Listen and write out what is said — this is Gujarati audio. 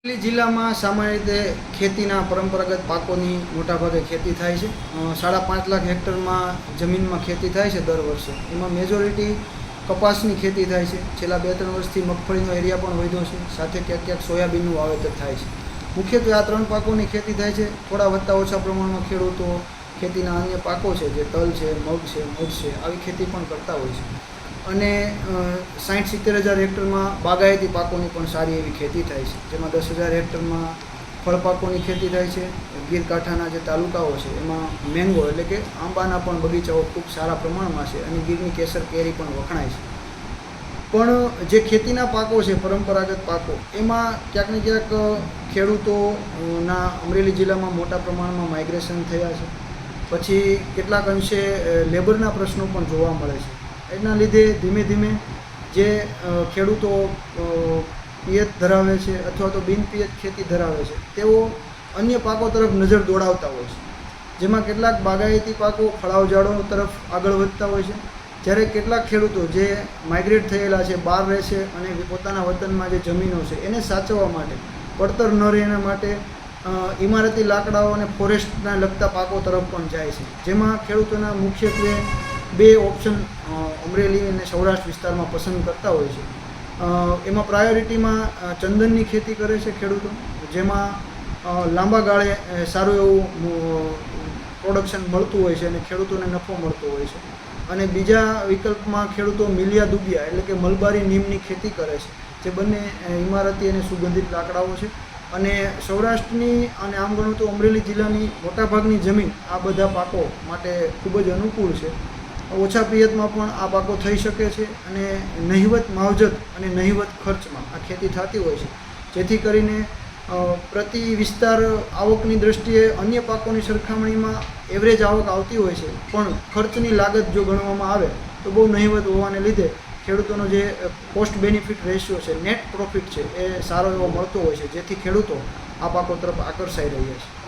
અમરેલી જિલ્લામાં સામાન્ય રીતે ખેતીના પરંપરાગત પાકોની મોટાભાગે ખેતી થાય છે. 5.5 લાખ હેક્ટરમાં જમીનમાં ખેતી થાય છે દર વર્ષે. એમાં મેજોરિટી કપાસની ખેતી થાય છે. છેલ્લા 2-3 વર્ષથી મગફળીનો એરિયા પણ વધ્યો છે. સાથે ક્યાંક ક્યાંક સોયાબીનનું વાવેતર થાય છે. મુખ્યત્વે આ 3 પાકોની ખેતી થાય છે. થોડા વધતા ઓછા પ્રમાણમાં ખેડૂતો ખેતીના અન્ય પાકો છે, જે તલ છે, મગ છે, મધ છે, આવી ખેતી પણ કરતા હોય છે. અને 60-70 હજાર હેક્ટરમાં બાગાયતી પાકોની પણ સારી એવી ખેતી થાય છે, જેમાં 10,000 હેક્ટરમાં ફળ પાકોની ખેતી થાય છે. ગીર કાંઠાના જે તાલુકાઓ છે એમાં મેંગો એટલે કે આંબાના પણ બગીચાઓ ખૂબ સારા પ્રમાણમાં છે અને ગીરની કેસર કેરી પણ વખણાય છે. પણ જે ખેતીના પાકો છે, પરંપરાગત પાકો, એમાં ક્યાંક ને ક્યાંક ખેડૂતોના અમરેલી જિલ્લામાં મોટા પ્રમાણમાં માઇગ્રેશન થયા છે. પછી કેટલાક અંશે લેબરના પ્રશ્નો પણ જોવા મળે છે. એના લીધે ધીમે ધીમે જે ખેડૂતો પિયત ધરાવે છે અથવા તો બિનપિયત ખેતી ધરાવે છે, તેઓ અન્ય પાકો તરફ નજર દોડાવતા હોય છે. જેમાં કેટલાક બાગાયતી પાકો ફળાવ ઝાડો તરફ આગળ વધતા હોય છે, જ્યારે કેટલાક ખેડૂતો જે માઇગ્રેટ થયેલા છે, બહાર રહે છે અને પોતાના વતનમાં જે જમીનો છે એને સાચવવા માટે, પડતર ન રહે એના માટે ઇમારતી લાકડાઓ અને ફોરેસ્ટના લગતા પાકો તરફ પણ જાય છે. જેમાં ખેડૂતોના મુખ્યત્વે 2 ઓપ્શન અમરેલી અને સૌરાષ્ટ્ર વિસ્તારમાં પસંદ કરતા હોય છે. એમાં પ્રાયોરિટીમાં ચંદનની ખેતી કરે છે ખેડૂતો, જેમાં લાંબા ગાળે સારું એવું પ્રોડક્શન મળતું હોય છે અને ખેડૂતોને નફો મળતો હોય છે. અને બીજા વિકલ્પમાં ખેડૂતો મિલિયા દુબિયા એટલે કે મલબારી નીમની ખેતી કરે છે, જે બંને ઇમારતી અને સુગંધિત લાકડાઓ છે. અને સૌરાષ્ટ્રની અને આમ ગણું તો અમરેલી જિલ્લાની મોટાભાગની જમીન આ બધા પાકો માટે ખૂબ જ અનુકૂળ છે. ઓછા પિયતમાં પણ આ પાકો થઈ શકે છે અને નહિવત માવજત અને નહિવત ખર્ચમાં આ ખેતી થતી હોય છે, જેથી કરીને પ્રતિ વિસ્તાર આવકની દ્રષ્ટિએ અન્ય પાકોની સરખામણીમાં એવરેજ આવક આવતી હોય છે, પણ ખર્ચની લાગત જો ગણવામાં આવે તો બહુ નહિવત હોવાને લીધે ખેડૂતોનો જે કોસ્ટ બેનિફિટ રેશિયો છે, નેટ પ્રોફિટ છે, એ સારો એવો મળતો હોય છે, જેથી ખેડૂતો આ પાકો તરફ આકર્ષાઈ રહ્યા છે.